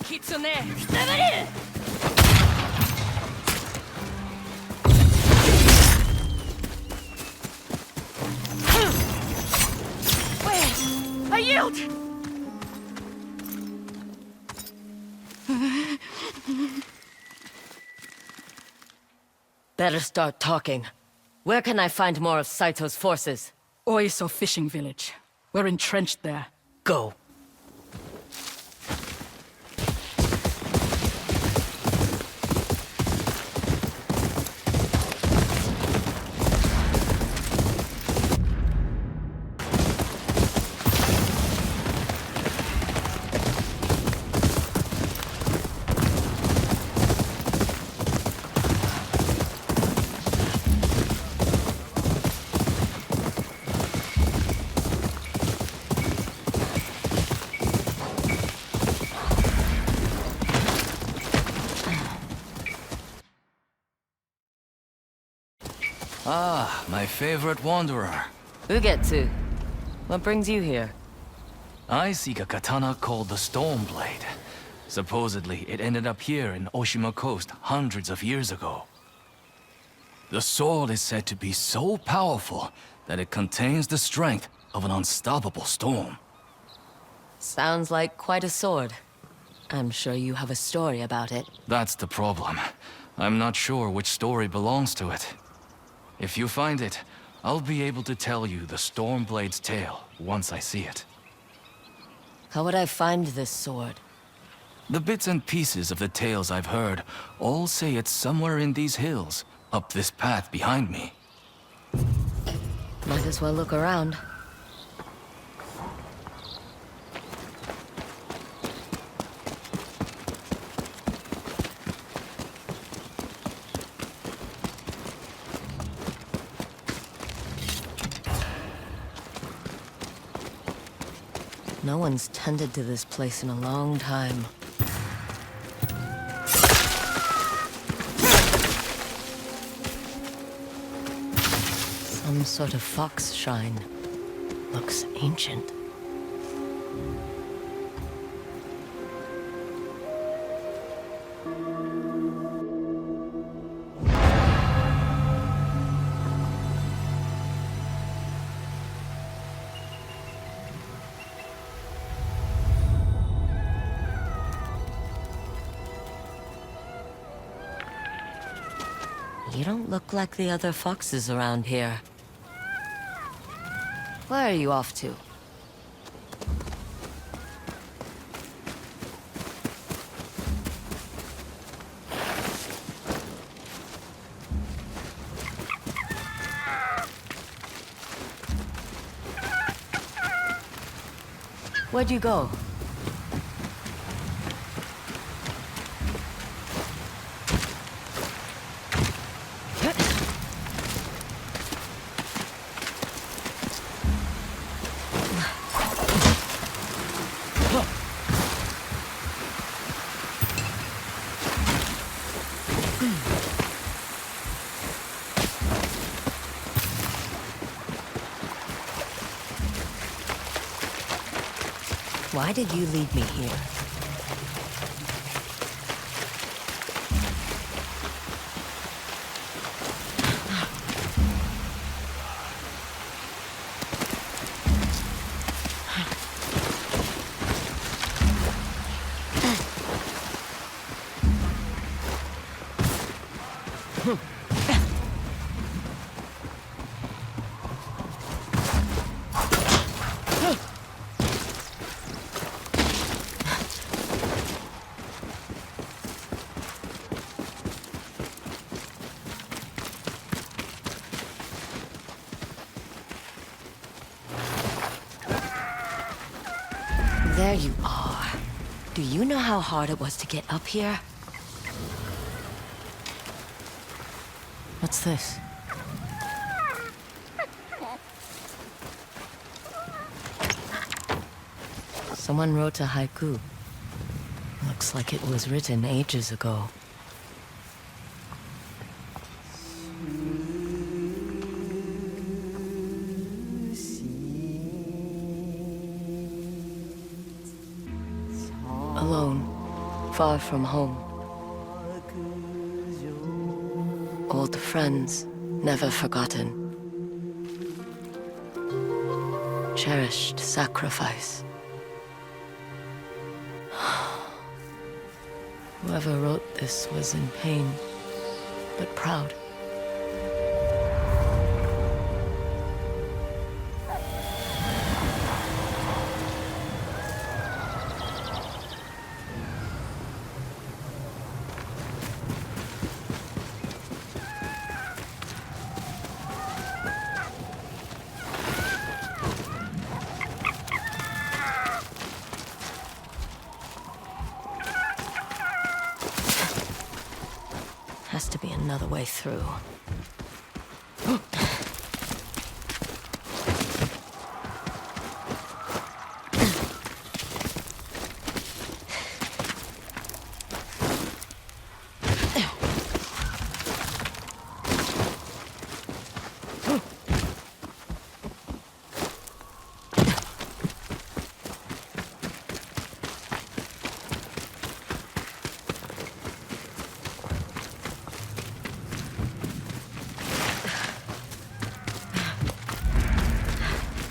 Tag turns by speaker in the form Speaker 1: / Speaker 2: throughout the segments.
Speaker 1: Kitsune! I yield!
Speaker 2: Better start talking. Where can I find more of Saito's forces?
Speaker 3: Oiso fishing village. We're entrenched there.
Speaker 2: Go.
Speaker 4: Ah, my favorite wanderer.
Speaker 2: Ugetsu. What brings you here?
Speaker 4: I seek a katana called the Stormblade. Supposedly, it ended up here in Oshima Coast hundreds of years ago. The sword is said to be so powerful that it contains the strength of an unstoppable storm.
Speaker 2: Sounds like quite a sword. I'm sure you have a story about it.
Speaker 4: That's the problem. I'm not sure which story belongs to it. If you find it, I'll be able to tell you the Stormblade's tale once I see it.
Speaker 2: How would I find this sword?
Speaker 4: The bits and pieces of the tales I've heard all say it's somewhere in these hills, up this path behind me.
Speaker 2: Might as well look around. No one's tended to this place in a long time. Some sort of fox shrine. Looks ancient. You don't look like the other foxes around here. Where are you off to? Where'd you go? Why did you lead me here? There you are. Do you know how hard it was to get up here? What's this? Someone wrote a haiku. Looks like it was written ages ago. Alone, far from home. Old friends, never forgotten. Cherished sacrifice. Whoever wrote this was in pain, but proud. Has to be another way through.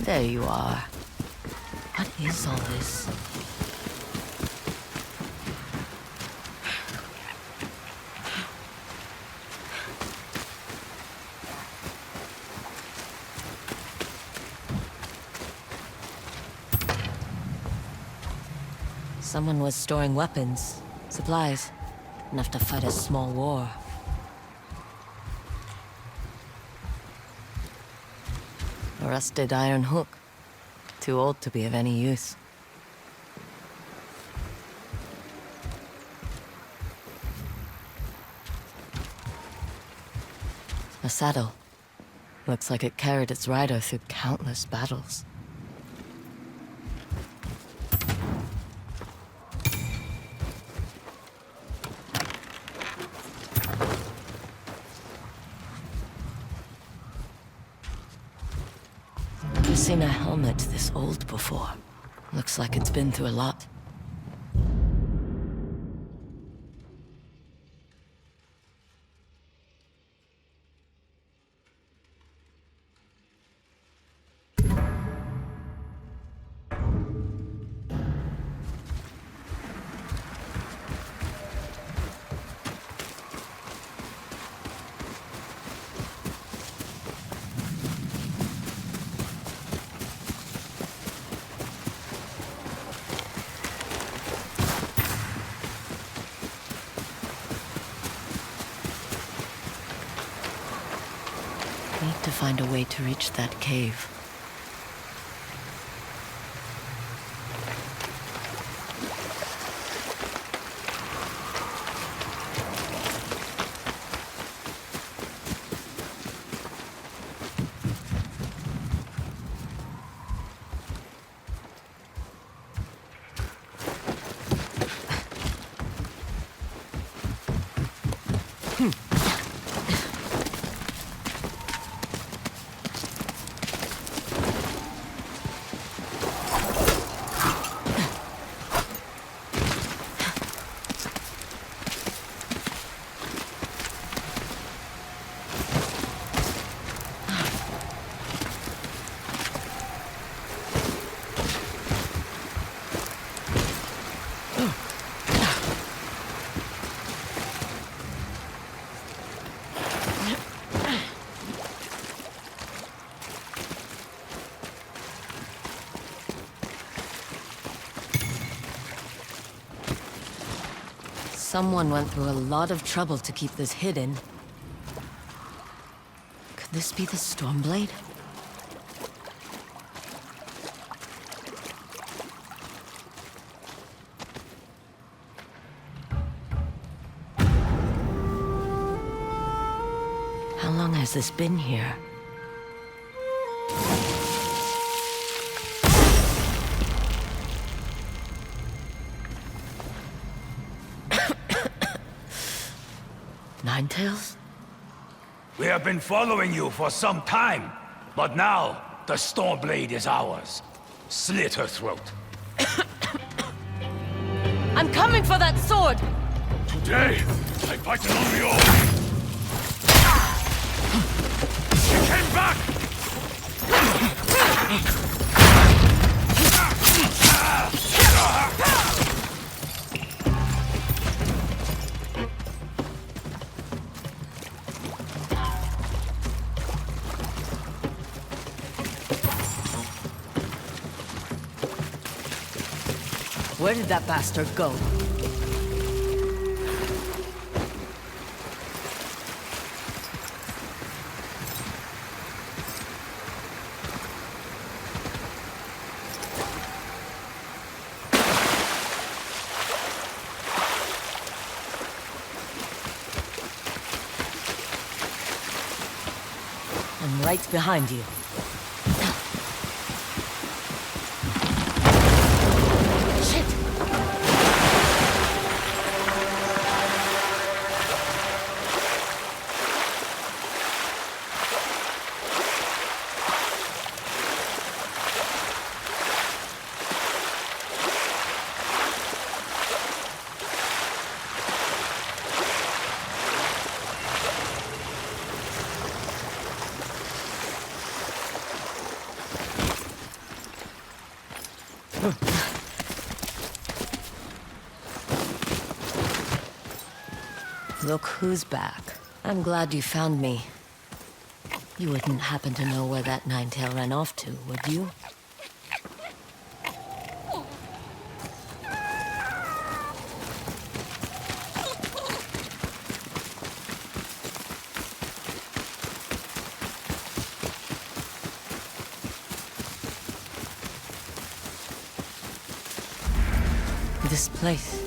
Speaker 2: There you are. What is all this? Someone was storing weapons, supplies, enough to fight a small war. A rusted iron hook. Too old to be of any use. A saddle. Looks like it carried its rider through countless battles. Never seen a helmet this old before. Looks like it's been through a lot. Need to find a way to reach that cave. Someone went through a lot of trouble to keep this hidden. Could this be the Stormblade? How long has this been here? Ninetales?
Speaker 5: We have been following you for some time, but now the Stormblade is ours. Slit her throat.
Speaker 2: I'm coming for that sword!
Speaker 5: Today, I fight an Onryo! She came back!
Speaker 2: Where did that bastard go? I'm right behind you. Look who's back. I'm glad you found me. You wouldn't happen to know where that Ninetail ran off to, would you? This place,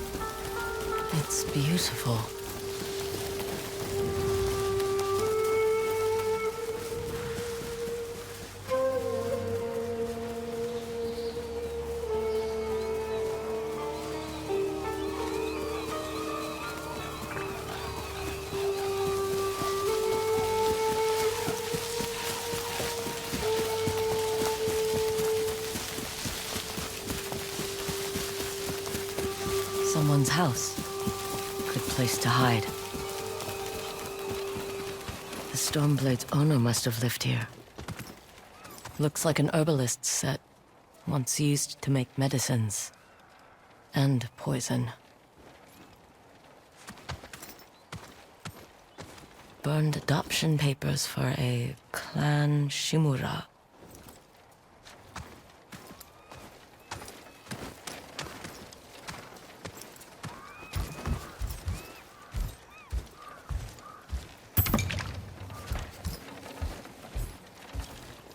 Speaker 2: it's beautiful. Someone's house. Good place to hide. The Stormblade's owner must have lived here. Looks like an herbalist's set, once used to make medicines. And poison. Burned adoption papers for a clan Shimura.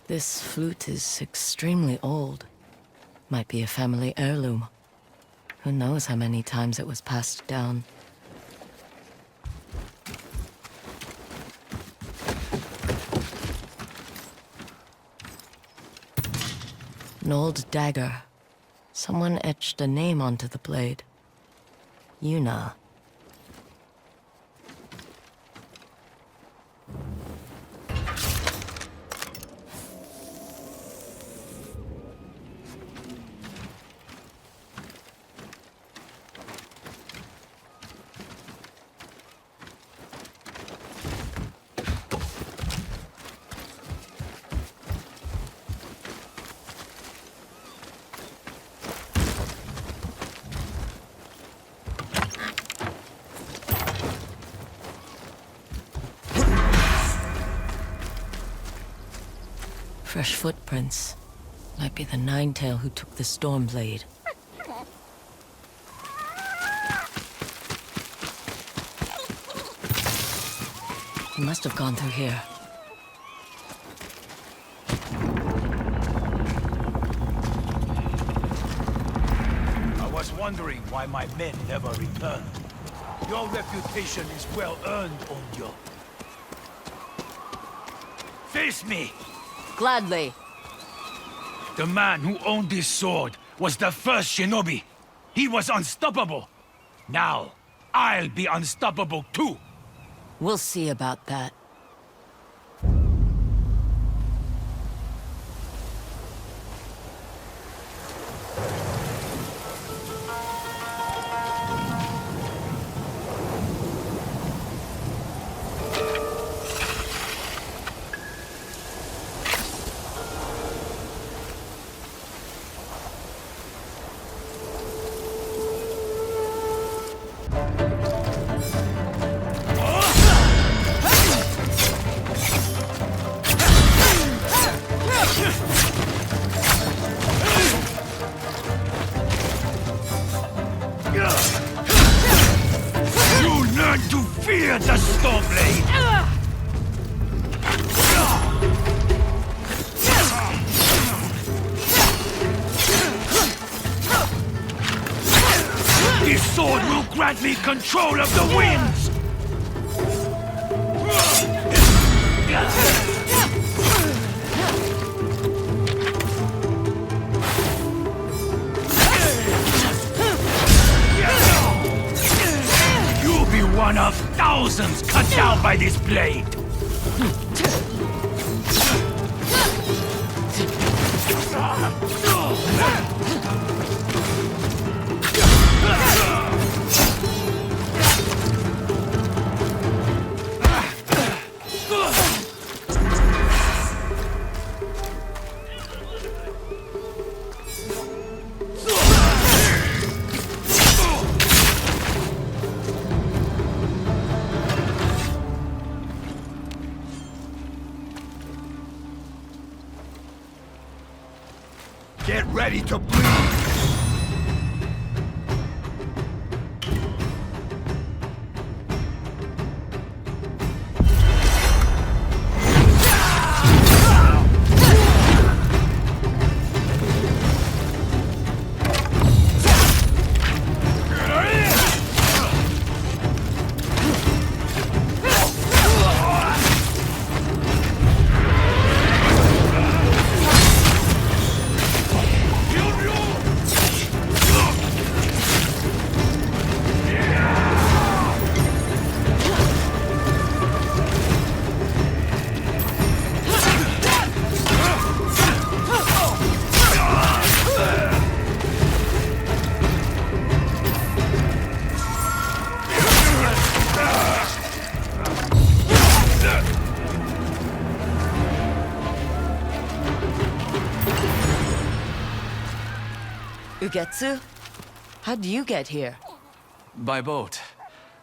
Speaker 2: This flute is extremely old. Might be a family heirloom. Who knows how many times it was passed down. An old dagger. Someone etched a name onto the blade. Yuna. Fresh footprints. Might be the Ninetail who took the Stormblade. He must have gone through here.
Speaker 5: I was wondering why my men never returned. Your reputation is well earned, Onryo. Face me!
Speaker 2: Gladly.
Speaker 5: The man who owned this sword was the first shinobi. He was unstoppable. Now, I'll be unstoppable too.
Speaker 2: We'll see about that.
Speaker 5: Fear the Stormblade! This sword will grant me control of the winds! You'll be one of thousands cut down by this blade! Get ready to bleed!
Speaker 2: Ugetsu? How'd you get here?
Speaker 4: By boat.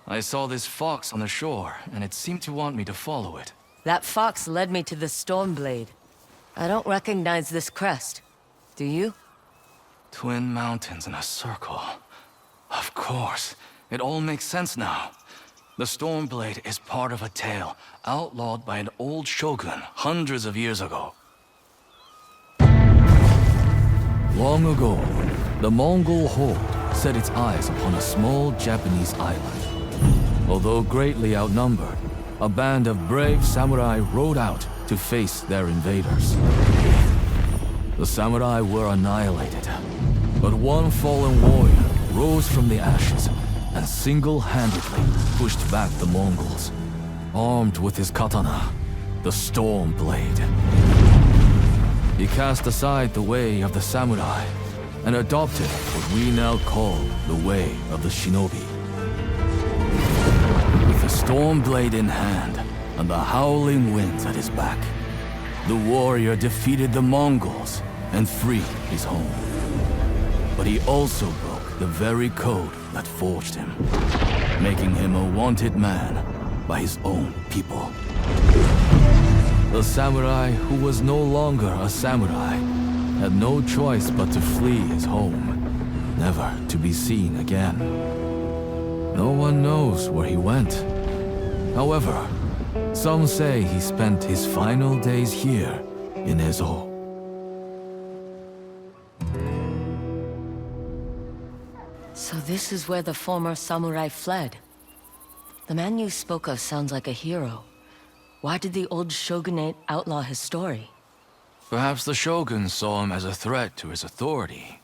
Speaker 4: I saw this fox on the shore, and it seemed to want me to follow it.
Speaker 2: That fox led me to the Stormblade. I don't recognize this crest. Do you?
Speaker 4: Twin mountains in a circle. Of course. It all makes sense now. The Stormblade is part of a tale outlawed by an old shogun hundreds of years ago. Long ago, the Mongol horde set its eyes upon a small Japanese island. Although greatly outnumbered, a band of brave samurai rode out to face their invaders. The samurai were annihilated, but one fallen warrior rose from the ashes and single-handedly pushed back the Mongols, armed with his katana, the Stormblade. He cast aside the way of the samurai and adopted what we now call the way of the shinobi. With the Stormblade in hand and the howling winds at his back, the warrior defeated the Mongols and freed his home. But he also broke the very code that forged him, making him a wanted man by his own people. The samurai who was no longer a samurai had no choice but to flee his home, never to be seen again. No one knows where he went. However, some say he spent his final days here in Ezo.
Speaker 2: So this is where the former samurai fled. The man you spoke of sounds like a hero. Why did the old shogunate outlaw his story?
Speaker 4: Perhaps the shogun saw him as a threat to his authority.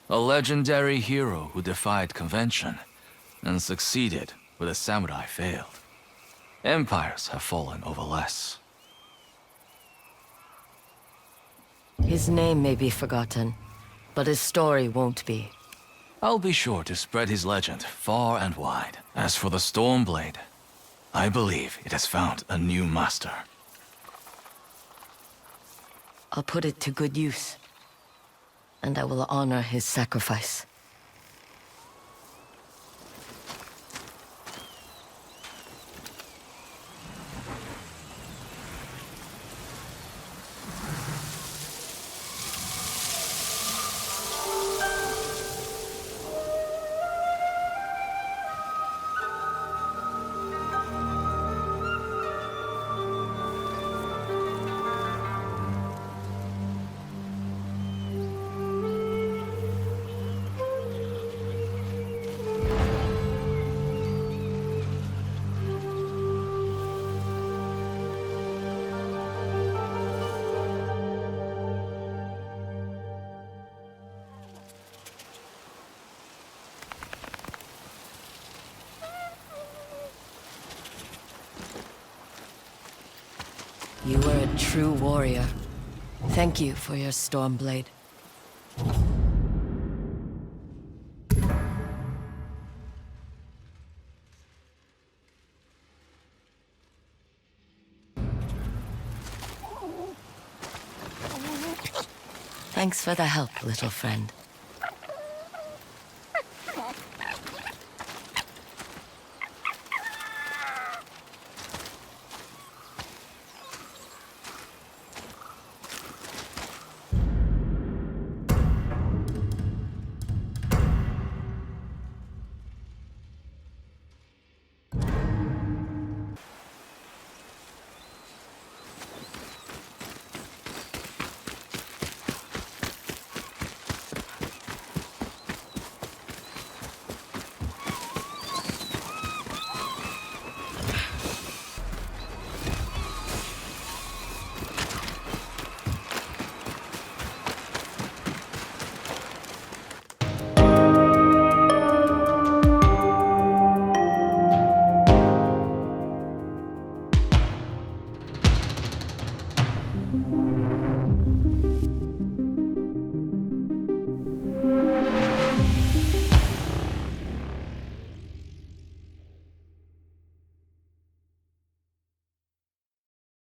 Speaker 4: A legendary hero who defied convention and succeeded where the samurai failed. Empires have fallen over less.
Speaker 2: His name may be forgotten, but his story won't be.
Speaker 4: I'll be sure to spread his legend far and wide. As for the Stormblade, I believe it has found a new master.
Speaker 2: I'll put it to good use, and I will honor his sacrifice. You were a true warrior. Thank you for your Stormblade. Thanks for the help, little friend.